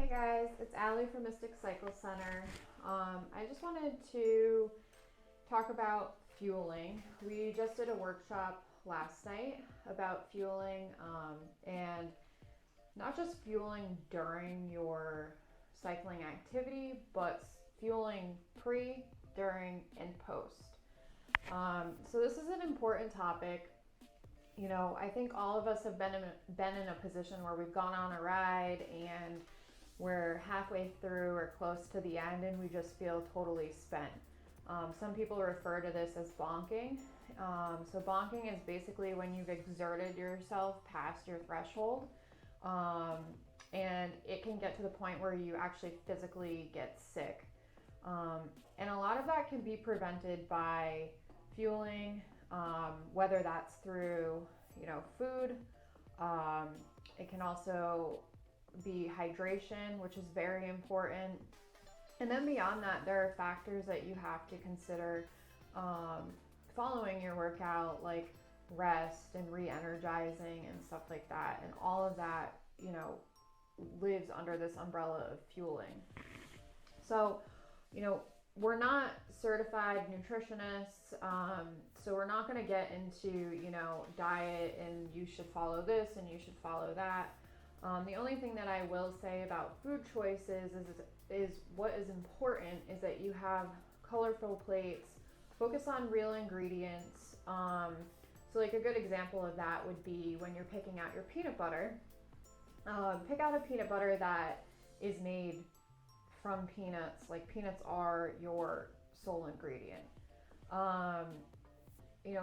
Hey guys, it's Allie from Mystic Cycle Center. I just wanted to talk about fueling. We just did a workshop last night about fueling and not just fueling during your cycling activity, but fueling pre, during, and post. So this is an important topic. You know, I think all of us have been in a position where we've gone on a ride and we're halfway through or close to the end and we just feel totally spent. Some people refer to this as bonking. So bonking is basically when you've exerted yourself past your threshold, and it can get to the point where you actually physically get sick. And a lot of that can be prevented by fueling, whether that's through, food. It can also be hydration, which is very important. And then beyond that, there are factors that you have to consider following your workout, like rest and re-energizing and stuff like that. And all of that, lives under this umbrella of fueling. So, we're not certified nutritionists, so we're not going to get into, diet and you should follow this and you should follow that. The only thing that I will say about food choices is what is important is that you have colorful plates, focus on real ingredients. So like a good example of that would be when you're picking out your peanut butter. Pick out a peanut butter that is made from peanuts. Like peanuts are your sole ingredient.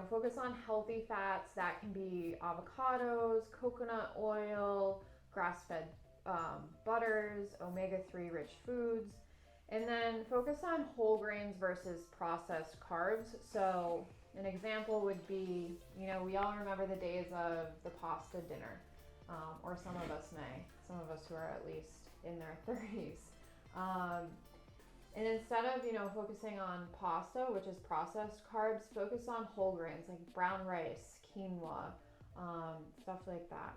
Focus on healthy fats. That can be avocados, coconut oil, grass-fed butters, omega-3 rich foods. And then focus on whole grains versus processed carbs. So an example would be, we all remember the days of the pasta dinner, or some of us who are at least in their 30s. And instead of, focusing on pasta, which is processed carbs, focus on whole grains like brown rice, quinoa, stuff like that.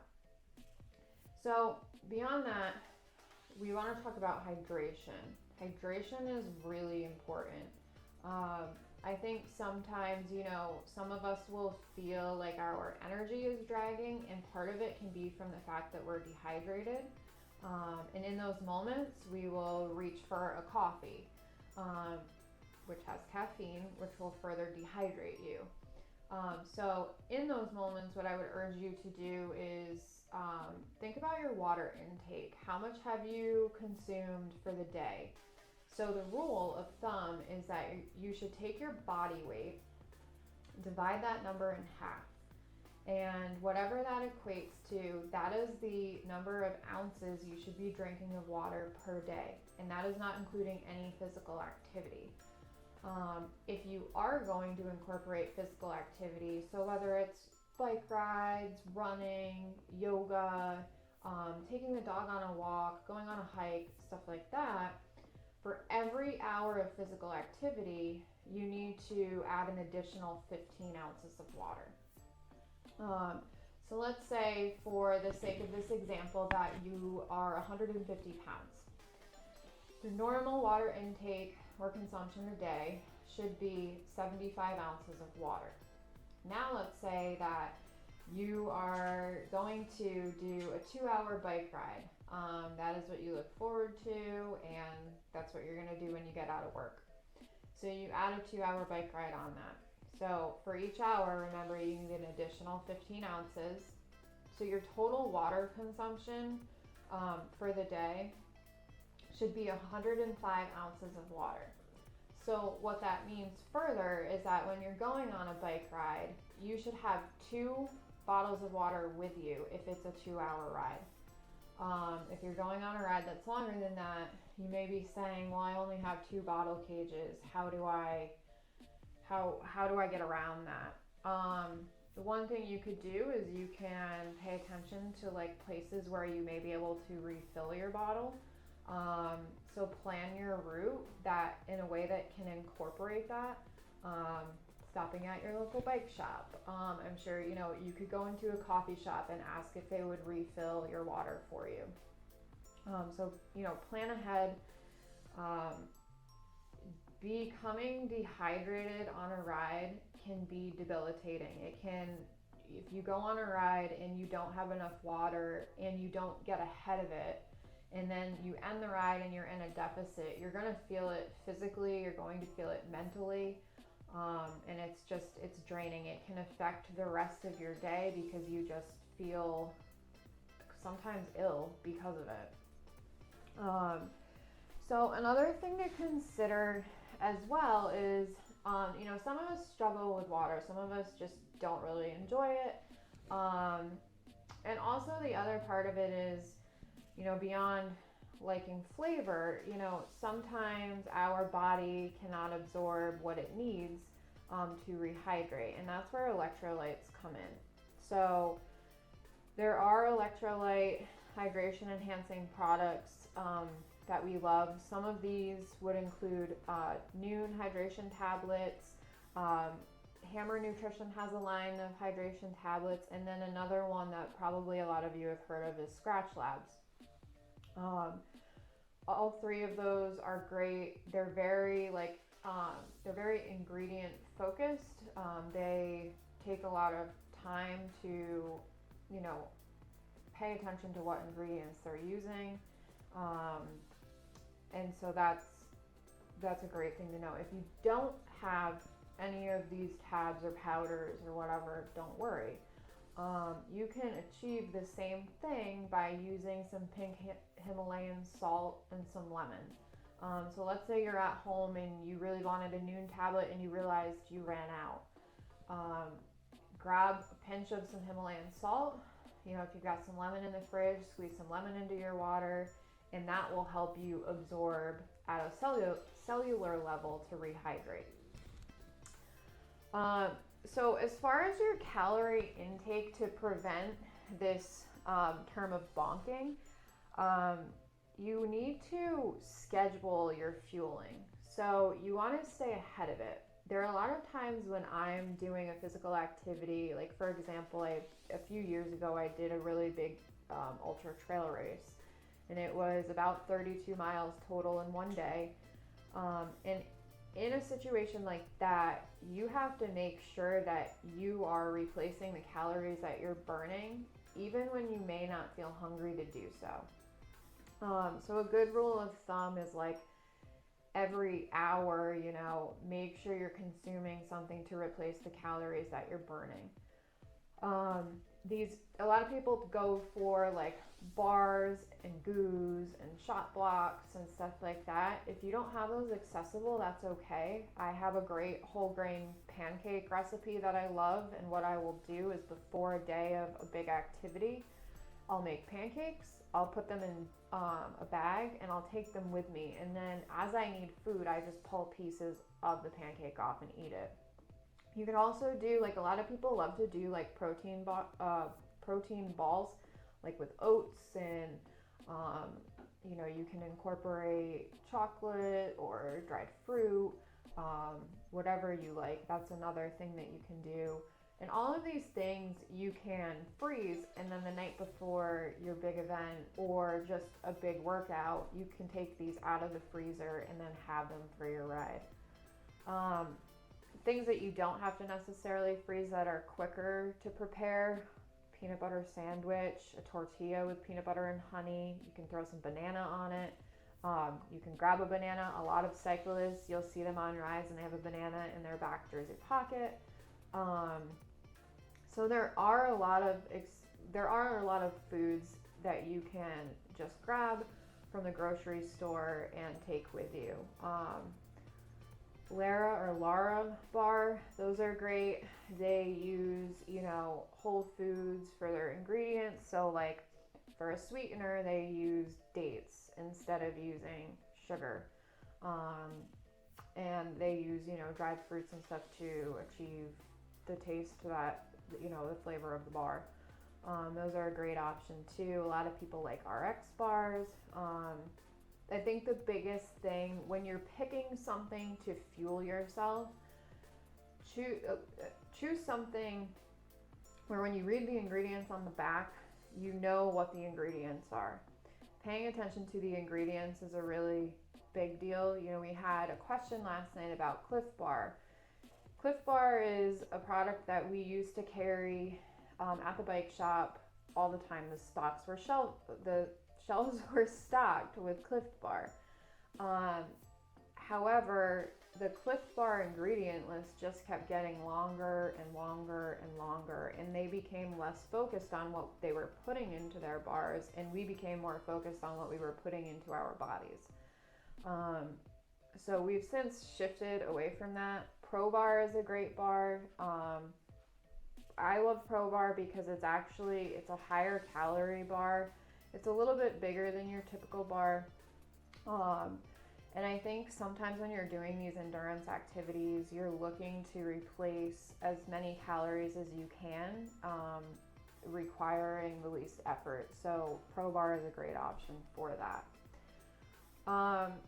So beyond that, we want to talk about hydration. Hydration is really important. I think sometimes, some of us will feel like our energy is dragging, and part of it can be from the fact that we're dehydrated. And in those moments, we will reach for a coffee, which has caffeine, which will further dehydrate you. So in those moments, what I would urge you to do is think about your water intake. How much have you consumed for the day? So the rule of thumb is that you should take your body weight, divide that number in half. And whatever that equates to, that is the number of ounces you should be drinking of water per day. And that is not including any physical activity. If you are going to incorporate physical activity, so whether it's bike rides, running, yoga, taking the dog on a walk, going on a hike, stuff like that, for every hour of physical activity, you need to add an additional 15 ounces of water. So let's say, for the sake of this example, that you are 150 pounds. Your normal water intake or consumption a day should be 75 ounces of water. Now let's say that you are going to do a 2-hour bike ride. That is what you look forward to, and that's what you're going to do when you get out of work. So you add a 2-hour bike ride on that. So for each hour, remember, you need an additional 15 ounces. So your total water consumption for the day should be 105 ounces of water. So what that means further is that when you're going on a bike ride, you should have 2 bottles of water with you if it's a 2-hour ride. If you're going on a ride that's longer than that, you may be saying, well, I only have 2 bottle cages. How do I get around that? The one thing you could do is you can pay attention to like places where you may be able to refill your bottle. So plan your route that in a way that can incorporate that. Stopping at your local bike shop. I'm sure, you could go into a coffee shop and ask if they would refill your water for you. So, plan ahead. Um, Becoming dehydrated on a ride can be debilitating. If you go on a ride and you don't have enough water and you don't get ahead of it, and then you end the ride and you're in a deficit, you're going to feel it physically, you're going to feel it mentally, and it's draining. It can affect the rest of your day because you just feel sometimes ill because of it. So another thing to consider as well is, some of us struggle with water. Some of us just don't really enjoy it. And also the other part of it is, beyond liking flavor, sometimes our body cannot absorb what it needs to rehydrate. And that's where electrolytes come in. So there are electrolyte hydration enhancing products that we love. Some of these would include Noon hydration tablets. Hammer Nutrition has a line of hydration tablets, and then another one that probably a lot of you have heard of is Scratch Labs. All three of those are great. They're very ingredient focused. They take a lot of time to, pay attention to what ingredients they're using. And so that's a great thing to know. If you don't have any of these tabs or powders or whatever, don't worry. You can achieve the same thing by using some pink Himalayan salt and some lemon. So let's say you're at home and you really wanted a Noon tablet and you realized you ran out. Grab a pinch of some Himalayan salt. If you've got some lemon in the fridge, squeeze some lemon into your water, and that will help you absorb at a cellular level to rehydrate. So as far as your calorie intake to prevent this term of bonking, you need to schedule your fueling. So you want to stay ahead of it. There are a lot of times when I'm doing a physical activity, like for example, a few years ago I did a really big ultra trail race, and it was about 32 miles total in one day. And in a situation like that, you have to make sure that you are replacing the calories that you're burning, even when you may not feel hungry to do so. So a good rule of thumb is like every hour, make sure you're consuming something to replace the calories that you're burning. A lot of people go for like bars and goos and shot blocks and stuff like that. If you don't have those accessible, that's okay. I have a great whole grain pancake recipe that I love, and what I will do is before a day of a big activity, I'll make pancakes, I'll put them in a bag, and I'll take them with me, and then as I need food, I just pull pieces of the pancake off and eat it. You can also do, like a lot of people love to do like protein balls, like with oats, and you can incorporate chocolate or dried fruit, whatever you like. That's another thing that you can do. And all of these things you can freeze, and then the night before your big event or just a big workout, you can take these out of the freezer and then have them for your ride. Things that you don't have to necessarily freeze that are quicker to prepare: peanut butter sandwich, a tortilla with peanut butter and honey. You can throw some banana on it. You can grab a banana. A lot of cyclists, you'll see them on rides and they have a banana in their back jersey pocket. So there are a lot of foods that you can just grab from the grocery store and take with you. Lara bar, those are great. They use, whole foods for their ingredients. So like for a sweetener, they use dates instead of using sugar. And they use, dried fruits and stuff to achieve the taste that, the flavor of the bar. Those are a great option too. A lot of people like RX bars. I think the biggest thing when you're picking something to fuel yourself, choose something where when you read the ingredients on the back, you know what the ingredients are. paying attention to the ingredients is a really big deal. We had a question last night about Cliff Bar. Cliff Bar is a product that we used to carry at the bike shop all the time. The shelves were stocked with Cliff Bar. However, the Cliff Bar ingredient list just kept getting longer and longer and longer, and they became less focused on what they were putting into their bars, and we became more focused on what we were putting into our bodies. So we've since shifted away from that. Pro Bar is a great bar. I love Pro Bar because it's a higher calorie bar. It's a little bit bigger than your typical bar. And I think sometimes when you're doing these endurance activities, you're looking to replace as many calories as you can, requiring the least effort. So Pro Bar is a great option for that.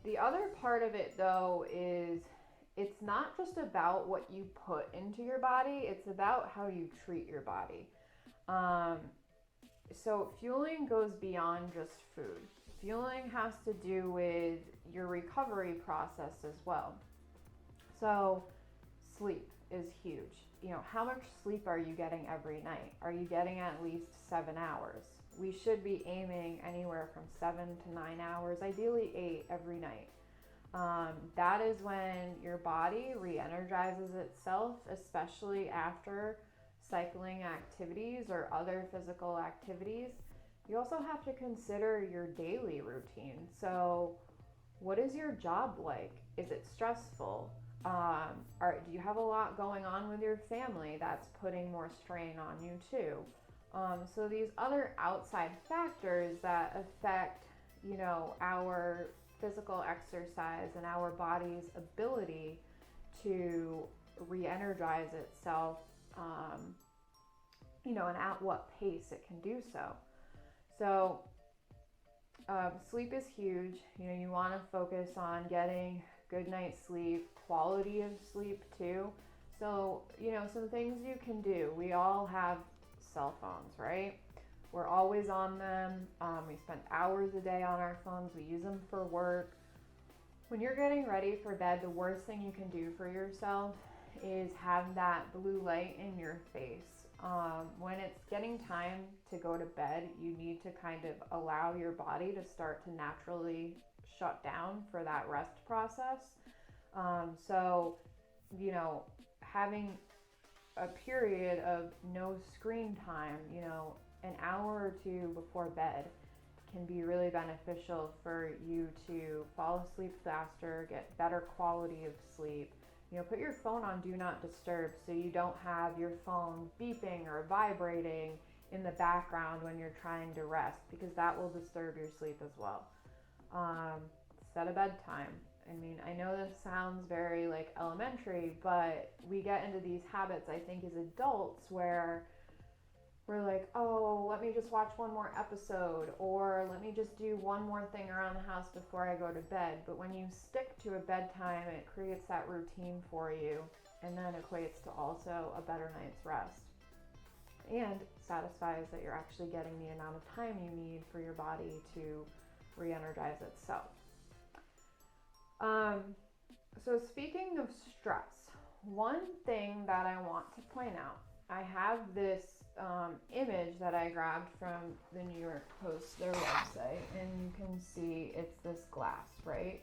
The other part of it, though, is it's not just about what you put into your body, it's about how you treat your body. So fueling goes beyond just food. Fueling has to do with your recovery process as well. So sleep is huge. How much sleep are you getting every night? Are you getting at least 7 hours? We should be aiming anywhere from 7 to 9 hours, ideally 8 every night. That is when your body re-energizes itself, especially after cycling activities or other physical activities. You also have to consider your daily routine. So what is your job like? Is it stressful? Do you have a lot going on with your family that's putting more strain on you too? So these other outside factors that affect, our physical exercise and our body's ability to re-energize itself, and at what pace it can do so. So sleep is huge. You want to focus on getting good night's sleep, quality of sleep too. So, some things you can do. We all have cell phones, right? We're always on them. We spend hours a day on our phones. We use them for work. When you're getting ready for bed, the worst thing you can do for yourself is have that blue light in your face. When it's getting time to go to bed, you need to kind of allow your body to start to naturally shut down for that rest process. So, having a period of no screen time, an hour or two before bed can be really beneficial for you to fall asleep faster, get better quality of sleep. Put your phone on do not disturb so you don't have your phone beeping or vibrating in the background when you're trying to rest, because that will disturb your sleep as well. Set a bedtime. I know this sounds very elementary, but we get into these habits, I think, as adults where we're like, oh, let me just watch one more episode, or let me just do one more thing around the house before I go to bed. But when you stick to a bedtime, it creates that routine for you, and then equates to also a better night's rest, and satisfies that you're actually getting the amount of time you need for your body to re-energize itself. So speaking of stress, one thing that I want to point out, I have this image that I grabbed from the New York Post, their website, and you can see it's this glass, right?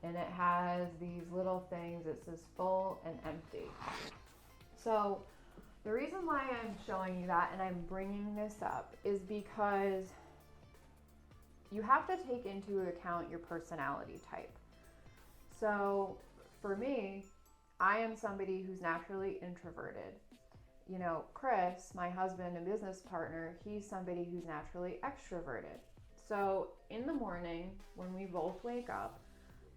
And it has these little things. It says full and empty. So the reason why I'm showing you that and I'm bringing this up is because you have to take into account your personality type. So for me, I am somebody who's naturally introverted. Chris, my husband and business partner, he's somebody who's naturally extroverted. So in the morning, when we both wake up,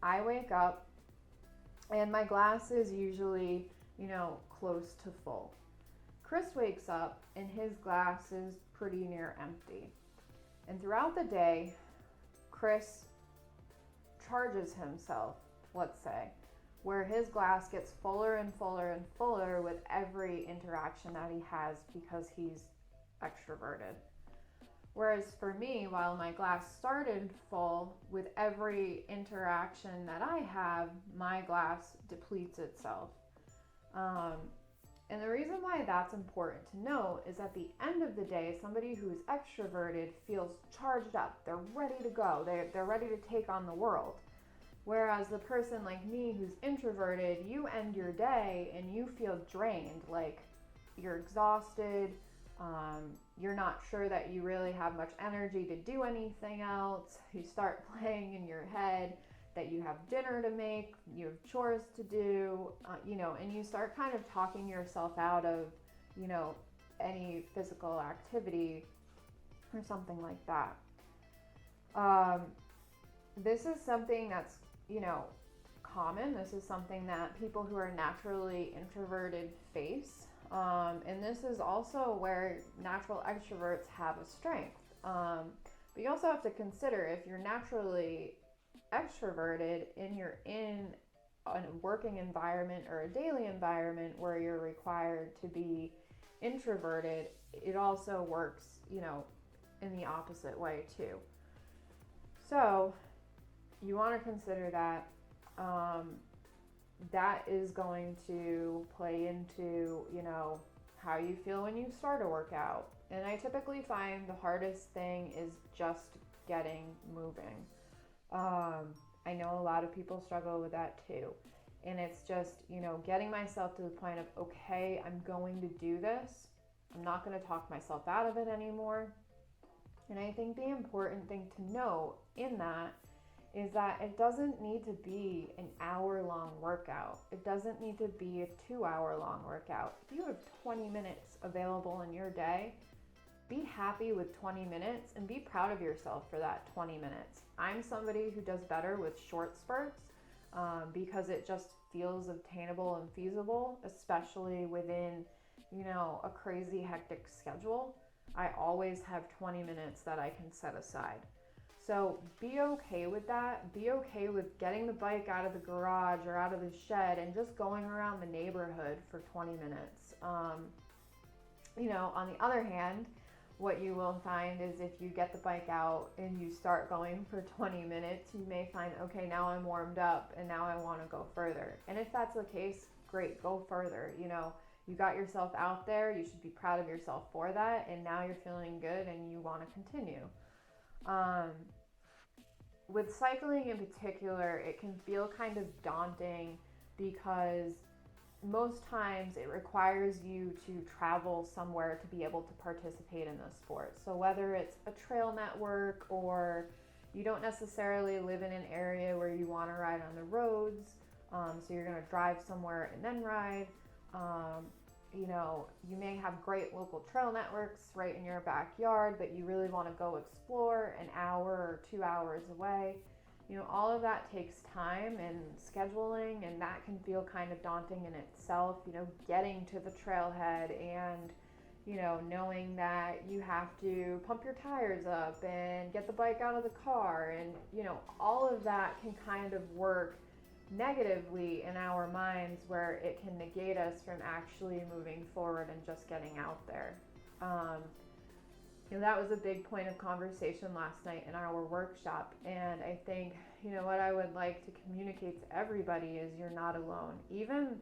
I wake up and my glass is usually, close to full. Chris wakes up and his glass is pretty near empty. And throughout the day, Chris charges himself, let's say, where his glass gets fuller and fuller and fuller with every interaction that he has because he's extroverted. Whereas for me, while my glass started full, with every interaction that I have, my glass depletes itself. Um, and the reason why that's important to note is at the end of the day, somebody who's extroverted feels charged up. They're ready to go. They're ready to take on the world. Whereas the person like me who's introverted, you end your day and you feel drained, like you're exhausted. You're not sure that you really have much energy to do anything else. You start playing in your head that you have dinner to make, you have chores to do, and you start kind of talking yourself out of, any physical activity or something like that. This is something that's, common. This is something that people who are naturally introverted face. And this is also where natural extroverts have a strength. But you also have to consider if you're naturally extroverted and you're in a working environment or a daily environment where you're required to be introverted, it also works, in the opposite way too. So you want to consider that that is going to play into, how you feel when you start a workout. And I typically find the hardest thing is just getting moving. I know a lot of people struggle with that too. And it's just, getting myself to the point of, okay, I'm going to do this. I'm not going to talk myself out of it anymore. And I think the important thing to note in that is that it doesn't need to be an hour-long workout. It doesn't need to be a 2-hour-long workout. If you have 20 minutes available in your day, be happy with 20 minutes and be proud of yourself for that 20 minutes. I'm somebody who does better with short spurts because it just feels obtainable and feasible, especially within, a crazy hectic schedule. I always have 20 minutes that I can set aside. So be okay with that. Be okay with getting the bike out of the garage or out of the shed and just going around the neighborhood for 20 minutes. On the other hand, what you will find is if you get the bike out and you start going for 20 minutes, you may find, okay, now I'm warmed up and now I want to go further. And if that's the case, great, go further. You got yourself out there, you should be proud of yourself for that, and now you're feeling good and you want to continue. With cycling in particular, it can feel kind of daunting because most times it requires you to travel somewhere to be able to participate in the sport. So whether it's a trail network or you don't necessarily live in an area where you want to ride on the roads, so you're going to drive somewhere and then ride. You may have great local trail networks right in your backyard, but you really want to go explore an hour or 2 hours away. All of that takes time and scheduling, and that can feel kind of daunting in itself, getting to the trailhead and, knowing that you have to pump your tires up and get the bike out of the car. And, all of that can kind of work negatively in our minds where it can negate us from actually moving forward and just getting out there. That was a big point of conversation last night in our workshop, and I think what I would like to communicate to everybody is you're not alone. Even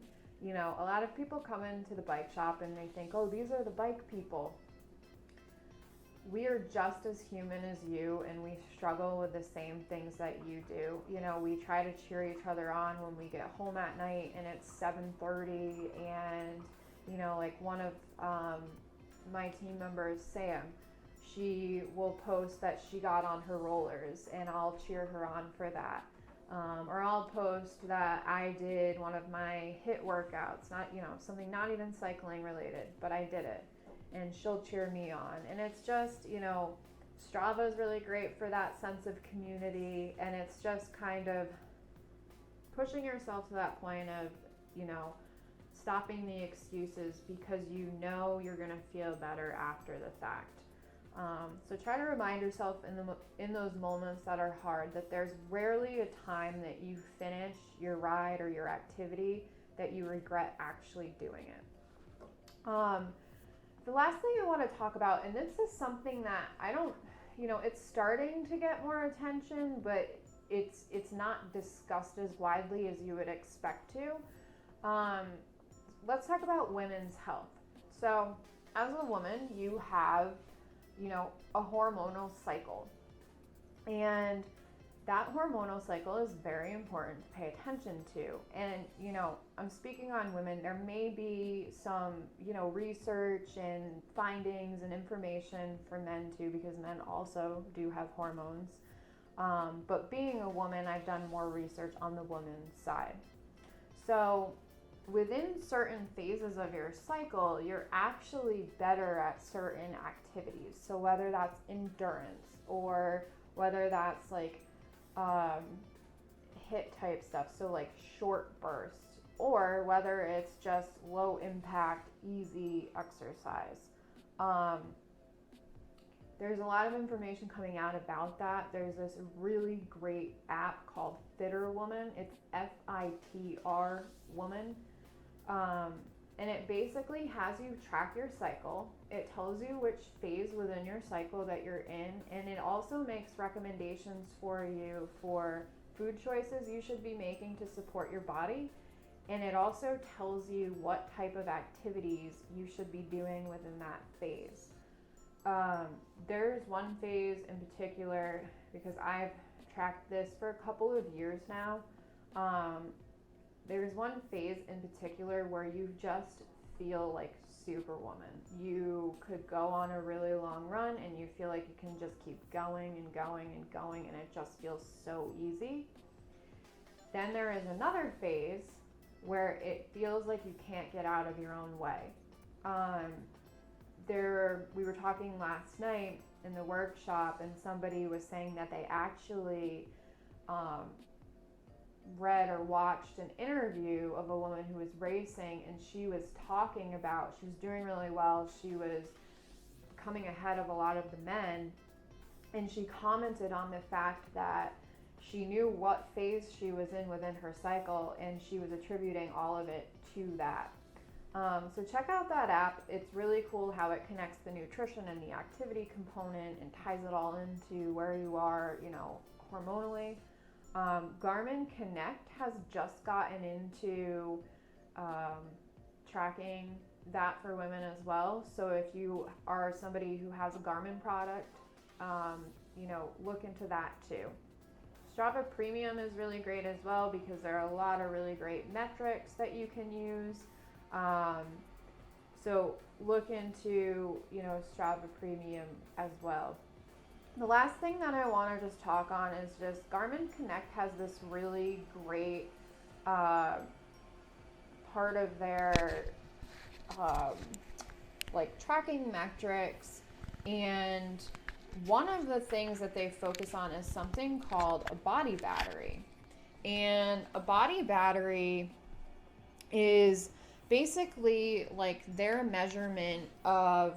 a lot of people come into the bike shop and they think, oh, these are the bike people. We are just as human as you, and we struggle with the same things that you do. We try to cheer each other on when we get home at night and it's 7:30 and, like one of my team members, Sam, she will post that she got on her rollers and I'll cheer her on for that. Or I'll post that I did one of my HIIT workouts, not, something not even cycling related, but I did it. And she'll cheer me on. And it's just, Strava is really great for that sense of community. And it's just kind of pushing yourself to that point of, stopping the excuses because you're going to feel better after the fact. So try to remind yourself in those moments that are hard that there's rarely a time that you finish your ride or your activity that you regret actually doing it. The last thing I want to talk about, and this is something that I don't, it's starting to get more attention, but it's not discussed as widely as you would expect to. Let's talk about women's health. So, as a woman, you have, a hormonal cycle. And that hormonal cycle is very important to pay attention to. And, I'm speaking on women. There may be some, research and findings and information for men too, because men also do have hormones. But being a woman, I've done more research on the woman's side. So, within certain phases of your cycle, you're actually better at certain activities. So, whether that's endurance or whether that's like HIIT type stuff, so like short bursts, or whether it's just low impact, easy exercise. There's a lot of information coming out about that. There's this really great app called Fitter Woman. It's FITR Woman. And it basically has you track your cycle. It tells you which phase within your cycle that you're in, and it also makes recommendations for you for food choices you should be making to support your body. And it also tells you what type of activities you should be doing within that phase. There's one phase in particular, because I've tracked this for a couple of years now. There's one phase in particular where you just feel like superwoman. You could go on a really long run and you feel like you can just keep going and going and going, and it just feels so easy. Then there is another phase where it feels like you can't get out of your own way. We were talking last night in the workshop, and somebody was saying that they actually read or watched an interview of a woman who was racing, and she was talking about, she was doing really well, she was coming ahead of a lot of the men, and she commented on the fact that she knew what phase she was in within her cycle, and she was attributing all of it to that. So check out that app. It's really cool how it connects the nutrition and the activity component and ties it all into where you are, hormonally. Garmin Connect has just gotten into tracking that for women as well. So if you are somebody who has a Garmin product, look into that too. Strava Premium is really great as well, because there are a lot of really great metrics that you can use. So look into, Strava Premium as well. The last thing that I want to just talk on is just Garmin Connect has this really great part of their tracking metrics, and one of the things that they focus on is something called a body battery. And a body battery is basically like their measurement of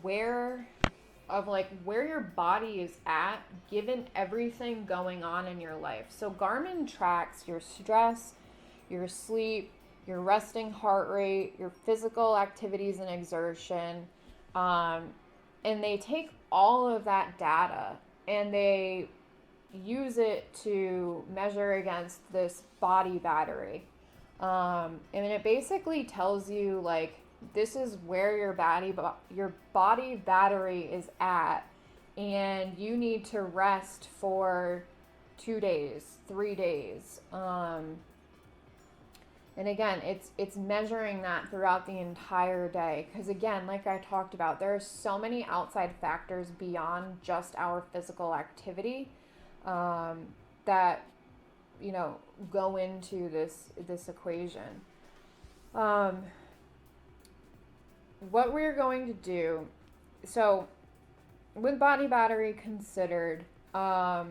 where your body is at given everything going on in your life. So Garmin tracks your stress, your sleep, your resting heart rate, your physical activities and exertion, and they take all of that data and they use it to measure against this body battery. And it basically tells you this is where your body battery is at, and you need to rest for 2 days, 3 days. And again, it's measuring that throughout the entire day, because again, like I talked about, there are so many outside factors beyond just our physical activity that go into this equation. What we're going to do, so with body battery considered, that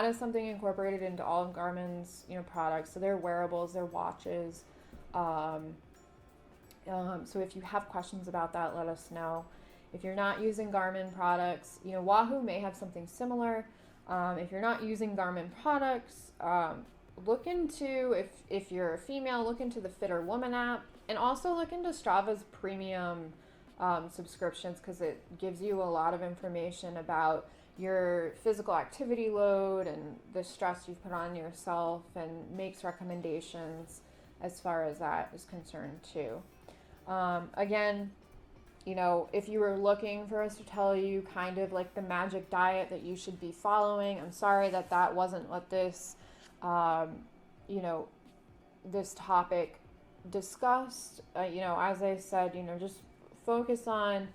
is something incorporated into all of Garmin's, products. So their wearables, their watches. So if you have questions about that, let us know. If you're not using Garmin products, Wahoo may have something similar. If you're not using Garmin products, look into, if you're a female, look into the Fitter Woman app. And also look into Strava's premium subscriptions, because it gives you a lot of information about your physical activity load and the stress you put on yourself, and makes recommendations as far as that is concerned too. Again, if you were looking for us to tell you kind of like the magic diet that you should be following, I'm sorry that wasn't what this, this topic discussed. As I said, just focus on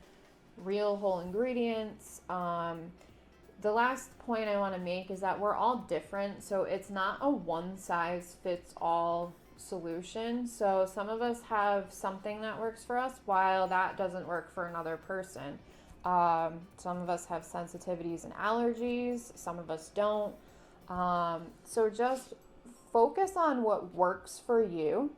real whole ingredients. The last point I want to make is that we're all different, so it's not a one size fits all solution. So some of us have something that works for us, while that doesn't work for another person. Some of us have sensitivities and allergies, some of us don't. So just focus on what works for you.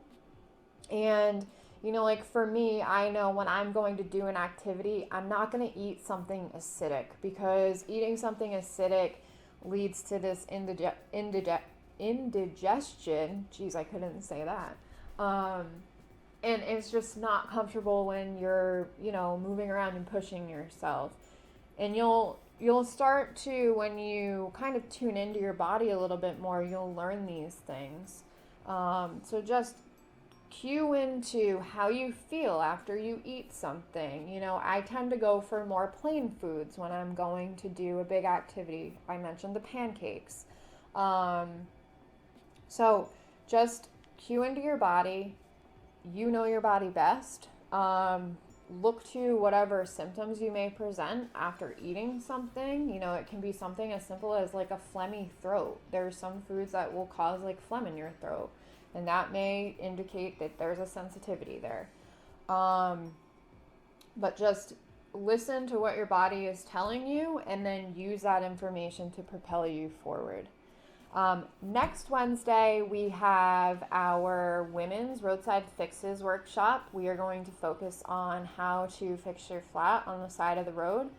And like for me, I know when I'm going to do an activity, I'm not going to eat something acidic, because eating something acidic leads to this indigestion. Geez, I couldn't say that. And it's just not comfortable when you're, moving around and pushing yourself. And you'll start to, when you kind of tune into your body a little bit more, you'll learn these things. So just cue into how you feel after you eat something. I tend to go for more plain foods when I'm going to do a big activity. I mentioned the pancakes. So just cue into your body. You know your body best. Look to whatever symptoms you may present after eating something. It can be something as simple as like a phlegmy throat. There's some foods that will cause like phlegm in your throat, and that may indicate that there's a sensitivity there. But just listen to what your body is telling you, and then use that information to propel you forward. Next Wednesday, we have our Women's Roadside Fixes workshop. We are going to focus on how to fix your flat on the side of the road.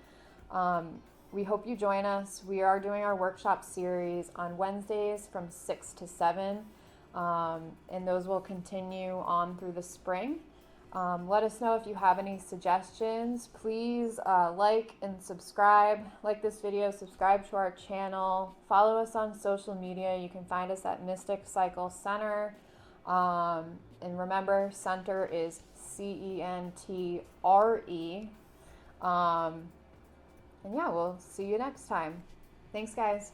We hope you join us. We are doing our workshop series on Wednesdays from 6 to 7, and those will continue on through the spring. Let us know if you have any suggestions. Please like and subscribe. Like this video, subscribe to our channel. Follow us on social media. You can find us at Mystic Cycle Center. And remember, center is CENTRE. And yeah, we'll see you next time. Thanks, guys.